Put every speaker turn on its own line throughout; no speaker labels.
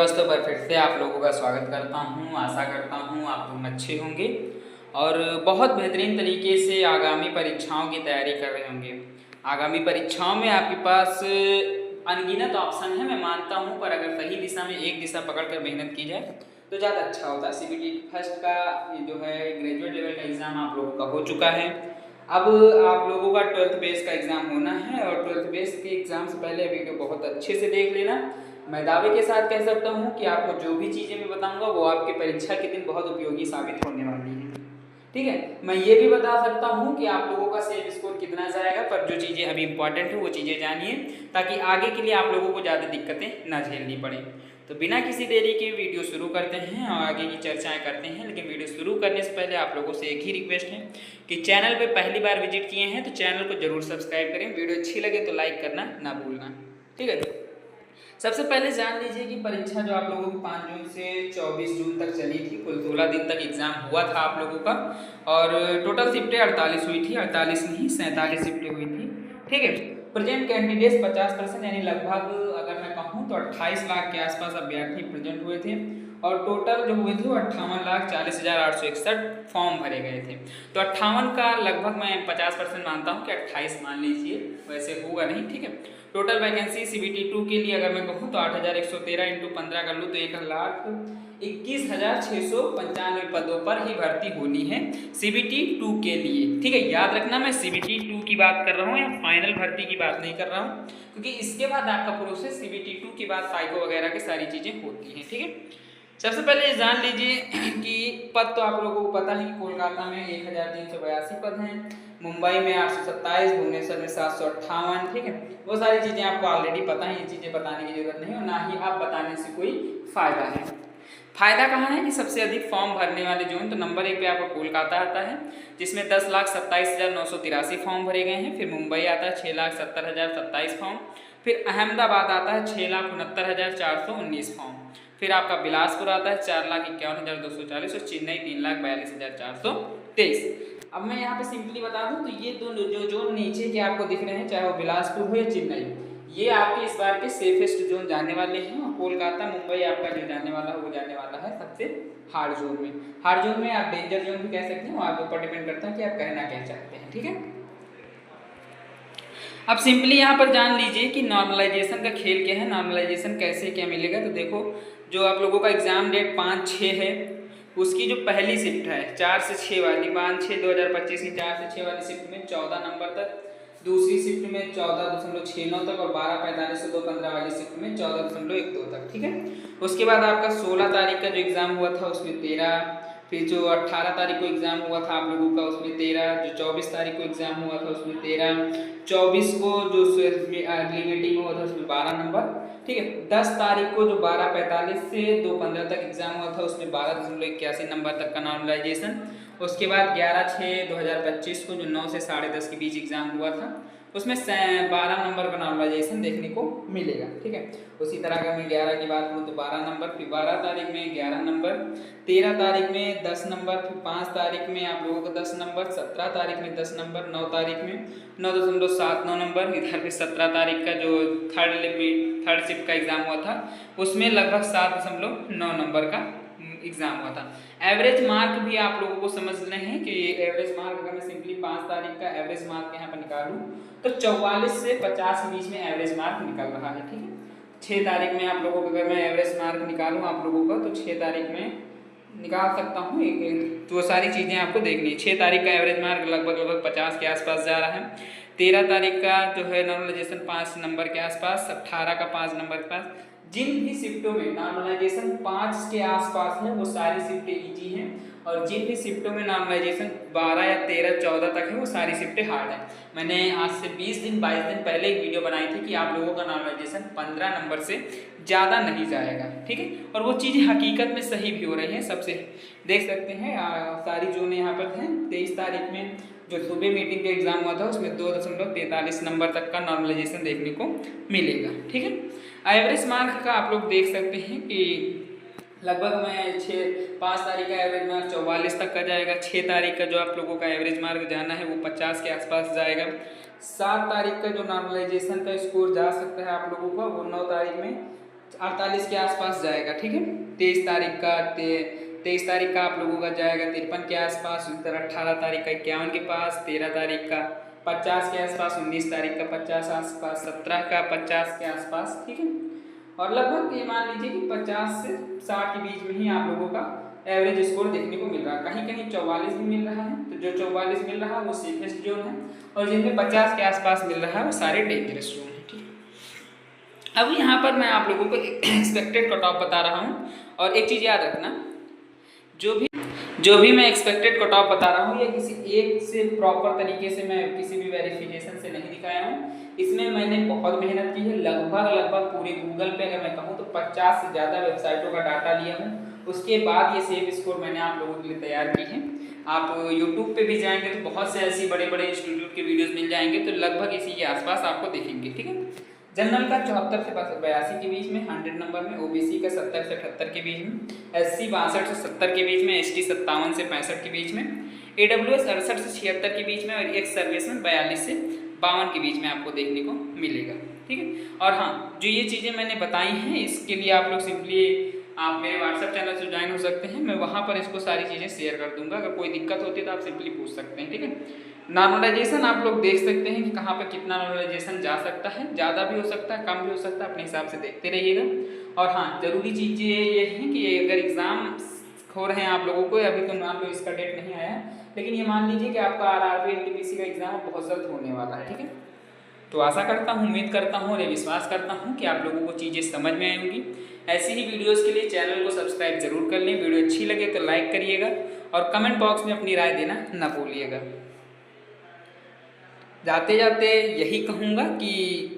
दोस्तों, पर फिर से आप लोगों का स्वागत करता हूं। आशा करता हूं आप लोग अच्छे होंगे और बहुत बेहतरीन तरीके से आगामी परीक्षाओं की तैयारी कर रहे होंगे। आगामी परीक्षाओं में आपके पास अनगिनत ऑप्शन है, मैं मानता हूं, पर अगर सही दिशा में एक दिशा पकड़कर मेहनत की जाए तो ज़्यादा अच्छा होता है। सीबीटी फर्स्ट का ये जो है ग्रेजुएट लेवल का एग्ज़ाम आप लोगों का हो चुका है। अब आप लोगों का 12th बेस का एग्ज़ाम होना है और 12th बेस के एग्ज़ाम से पहले वीडियो बहुत अच्छे से देख लेना। मैं दावे के साथ कह सकता हूँ कि आपको जो भी चीज़ें मैं बताऊँगा वो आपकी परीक्षा के दिन बहुत उपयोगी साबित होने वाली है। ठीक है, मैं ये भी बता सकता हूँ कि आप लोगों का सेफ स्कोर कितना जाएगा, पर जो चीज़ें अभी इंपॉर्टेंट है वो चीज़ें जानिए ताकि आगे के लिए आप लोगों को ज़्यादा दिक्कतें ना झेलनी पड़े। तो बिना किसी देरी के वीडियो शुरू करते हैं और आगे की चर्चाएं करते हैं। लेकिन वीडियो शुरू करने से पहले आप लोगों से एक ही रिक्वेस्ट है कि चैनल पे पहली बार विजिट किए हैं तो चैनल को जरूर सब्सक्राइब करें। वीडियो अच्छी लगे तो लाइक करना ना भूलना। ठीक है, सबसे पहले जान लीजिए कि परीक्षा जो आप लोगों की 5 जून से 24 जून तक चली थी, कुल 16 दिन तक एग्जाम हुआ था आप लोगों का और टोटल शिफ्टें 48 हुई थी, 48 नहीं 47 शिफ्टें हुई थी। ठीक है, प्रेजेंट कैंडिडेट्स 50% यानी लगभग अगर मैं कहूँ तो 28 लाख के आसपास अभ्यर्थी प्रेजेंट हुए थे और टोटल जो हुए थे वो 58,40,861 फॉर्म भरे गए थे। तो 58 का लगभग मैं 50% मानता हूँ कि 28 मान लीजिए, वैसे होगा नहीं। ठीक है, टोटल वैकेंसी सीबीटी 2 के लिए अगर मैं कहूँ तो 8,113 इंटू 15 कर लूँ तो 1,21,695 पदों पर ही भर्ती होनी है सीबीटी 2 के लिए। ठीक है, याद रखना मैं सीबीटी 2 की बात कर रहा हूँ या फाइनल भर्ती की बात नहीं कर रहा हूँ, क्योंकि इसके बाद आपका प्रोसेस सीबीटी 2 के बाद साइको वगैरह की सारी चीज़ें होती हैं। ठीक है, सबसे पहले ये जान लीजिए कि पद तो आप लोगों को पता है कि कोलकाता में 1,382 पद हैं, मुंबई में 827, भुवनेश्वर में 758। ठीक है, वो सारी चीज़ें आपको ऑलरेडी पता है, ये चीज़ें बताने की जरूरत नहीं और ना ही आप बताने से कोई फायदा है। फायदा कहाँ है कि सबसे अधिक फॉर्म भरने वाले जोन तो नंबर 1 पे आपका कोलकाता आता है जिसमें 10,27,983 फॉर्म भरे गए हैं। फिर मुंबई आता है 6,70,027 फॉर्म। फिर अहमदाबाद आता है 6,69,419 फॉर्म। फिर आपका बिलासपुर आता है 4,51,240 और चेन्नई 3,42,423। अब मैं यहाँ पे सिंपली बता दूँ तो ये दोनों जो नीचे के आपको दिख रहे हैं, चाहे वो बिलासपुर हो या चेन्नई, ये आपके इस बार के सेफेस्ट जोन जाने वाले हैं और कोलकाता मुंबई आपका जो जाने वाला है वो जाने वाला है सबसे हार्ड जोन में। हार्ड जोन में आप डेंजर जोन भी कह सकते हैं, वो आपके ऊपर डिपेंड करता है कि आप कहना क्या चाहते हैं। ठीक है, अब सिंपली यहाँ पर जान लीजिए कि नॉर्मलाइजेशन का खेल क्या है, नॉर्मलाइजेशन कैसे क्या मिलेगा। तो देखो, जो आप लोगों का एग्जाम डेट 5/6 है, उसकी जो पहली शिफ्ट है 4 से 6 वाली, 5/6/2025 की 4 से 6 वाली शिफ्ट में 14 नंबर तक, दूसरी शिफ्ट में 14.69 तक और 12:45 से 2:15 वाली शिफ्ट में 14.12 तक। ठीक है, उसके बाद आपका 16 तारीख का जो एग्ज़ाम हुआ था उसमें 13, फिर जो 18 तारीख को एग्ज़ाम हुआ था आप लोगों का उसमें 13, जो 24 तारीख को एग्ज़ाम हुआ था उसमें 13, 24 को जो अगली मीटिंग हुआ था उसमें 12 नंबर। ठीक है, 10 तारीख को जो 12:45 से 2:15 तक एग्ज़ाम हुआ था उसमें 12.81 नंबर तक का नॉर्मलाइजेशन। उसके बाद 11/6/2025 को जो 9 से 10:30 के बीच एग्ज़ाम हुआ था उसमें 12 नंबर का नॉर्मलाइजेशन देखने को मिलेगा। ठीक है, उसी तरह अगर मैं 11 की बात करूँ तो 12 नंबर, फिर 12 तारीख में 11 नंबर, 13 तारीख में 10 नंबर, फिर 5 तारीख में आप लोगों को 10 नंबर, 17 तारीख में 10 नंबर, 9 तारीख में 9.79 नंबर। इधर फिर 17 तारीख का जो थर्ड शिफ्ट का एग्ज़ाम हुआ था उसमें लगभग 7.9 नंबर का एग्ज़ाम हुआ था। एवरेज मार्क भी आप लोगों को समझना है कि एवरेज मार्क अगर मैं सिंपली 5 तारीख का एवरेज मार्क यहाँ पर निकालूँ तो 44 से 50 के बीच में एवरेज मार्क निकल रहा है। ठीक है, 6 तारीख में आप लोगों को अगर मैं एवरेज मार्क निकालूँ आप लोगों का तो 6 तारीख में निकाल सकता हूँ एक, तो वो सारी चीज़ें आपको देखनी है। 6 तारीख का एवरेज मार्क लगभग 50 के आसपास जा रहा है। 13 तारीख का जो है नॉर्मलाइजेशन 5 नंबर के आसपास, 18 का 5 नंबर के पास। जिन भी शिफ्टों में नॉर्मलाइजेशन 5 के आसपास है वो सारी शिफ्टें ईजी हैं और जिन भी शिफ्टों में नॉर्मलाइजेशन 12 या 13 14 तक है वो सारी शिफ्टें हार्ड है। मैंने आज से 20 दिन 22 दिन पहले एक वीडियो बनाई थी कि आप लोगों का नॉर्मलाइजेशन 15 नंबर से ज़्यादा नहीं जाएगा। ठीक है, और वो चीज़ हकीकत में सही भी हो रही है, सबसे देख सकते हैं। सारी जोन यहाँ पर हैं। 23 तारीख में जो सुबह मीटिंग का एग्ज़ाम हुआ था उसमें 2.43 नंबर तक का नॉर्मलाइजेशन देखने को मिलेगा। ठीक है, एवरेज मार्क का आप लोग देख सकते हैं कि लगभग मैं 5 तारीख का एवरेज मार्क 44 तक का जाएगा। 6 तारीख का जो आप लोगों का एवरेज मार्क जाना है वो 50 के आसपास जाएगा। 7 तारीख का जो नॉर्मलाइजेशन का स्कोर जा सकता है आप लोगों का वो 9 तारीख में 48 के आसपास जाएगा, ठीक है। 23 तारीख का आप लोगों का जाएगा 53 के आसपास, उसी तरह 18 तारीख का 51 के पास, 13 तारीख का 50 के आसपास, 19 तारीख का 50 आसपास, 17 का 50 के आसपास, ठीक है। और लगभग ये मान लीजिए कि 50 से 60 के बीच में ही आप लोगों का एवरेज स्कोर देखने को मिल रहा है। कहीं कहीं 44 भी मिल रहा है, तो जो 44 मिल रहा है वो सेफेस्ट जोन है, और जिनमें 50 के आसपास मिल रहा है वो सारे डेंजरस जोन है, ठीक है। अब यहाँ पर मैं आप लोगों को एक्सपेक्टेड कट ऑफ बता रहा हूँ, और एक चीज़ याद रखना, जो भी मैं एक्सपेक्टेड कट ऑफ बता रहा हूँ, ये किसी एक से प्रॉपर तरीके से मैं किसी भी वेरिफिकेशन से नहीं दिखाया हूँ। इसमें मैंने बहुत मेहनत की है, लगभग पूरे गूगल पे अगर मैं कहूँ तो 50 से ज़्यादा वेबसाइटों का डाटा लिया हूँ, उसके बाद ये सेफ स्कोर मैंने आप लोगों के लिए तैयार की है। आप यूट्यूब पे भी जाएंगे तो बहुत से ऐसी बड़े बड़े इंस्टीट्यूट के वीडियोज़ मिल जाएंगे, तो लगभग इसी के आसपास आपको दिखेंगे, ठीक है। जनरल का 74 से 82 के बीच में 100 नंबर में, ओबीसी का 70 से 78 के बीच में, एससी 62 से 70 के बीच में, एसटी 57 से 65 के बीच में, एडब्ल्यूएस 68 से 76 के बीच में, और एक्स सर्विसमैन 42 से 52 के बीच में आपको देखने को मिलेगा, ठीक है। और हाँ, जो ये चीज़ें मैंने बताई हैं इसके लिए आप लोग सिंपली आप मेरे व्हाट्सएप चैनल से ज्वाइन हो सकते हैं, मैं वहाँ पर इसको सारी चीज़ें शेयर कर दूंगा। अगर कोई दिक्कत होती है तो आप सिंपली पूछ सकते हैं, ठीक है। नॉर्मलाइजेशन आप लोग देख सकते हैं कि कहाँ पर कितना नॉर्मलाइजेशन जा सकता है, ज़्यादा भी हो सकता है, कम भी हो सकता है, अपने हिसाब से देखते रहिएगा। और हाँ, ज़रूरी चीज़ ये है कि अगर एग्ज़ाम हो रहे हैं आप लोगों को, अभी तो मान लो इसका डेट नहीं आया है, लेकिन ये मान लीजिए कि आपका आरआरबी एनटीपीसी का एग्ज़ाम बहुत जल्द होने वाला है, ठीक है। तो आशा करता हूँ, उम्मीद करता हूँ और ये विश्वास करता हूँ कि आप लोगों को चीज़ें समझ में आएंगी। ऐसी ही वीडियोस के लिए चैनल को सब्सक्राइब जरूर कर लें, वीडियो अच्छी लगे तो लाइक करिएगा, और कमेंट बॉक्स में अपनी राय देना ना भूलिएगा। जाते जाते यही कहूँगा कि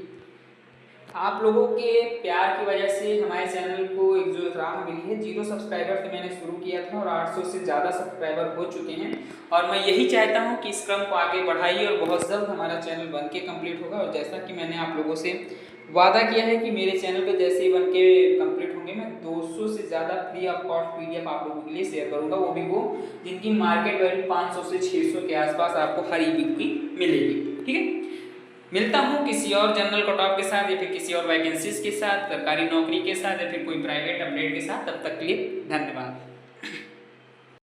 आप लोगों के प्यार की वजह से हमारे चैनल को एक जो राह मिली है, 0 सब्सक्राइबर से मैंने शुरू किया था और 800 से ज़्यादा सब्सक्राइबर हो चुके हैं, और मैं यही चाहता हूं कि इस क्रम को आगे बढ़ाइए और बहुत जल्द हमारा चैनल बन के कम्प्लीट होगा। और जैसा कि मैंने आप लोगों से वादा किया है कि मेरे चैनल पे जैसे ही बन के कम्प्लीट होंगे, मैं 200 से ज़्यादा फ्री ऑफ कॉस्ट PDF आप लोगों के लिए शेयर करूँगा, वो भी वो जिनकी मार्केट वैल्यू 500 से 600 के आसपास आपको हर ईवीक की मिलेगी, ठीक है। मिलता हूँ किसी और जनरल कट ऑफ के साथ, या फिर किसी और वैकेंसीज के साथ, सरकारी नौकरी के साथ, या फिर कोई प्राइवेट अपडेट के साथ। तब तक के लिए धन्यवाद।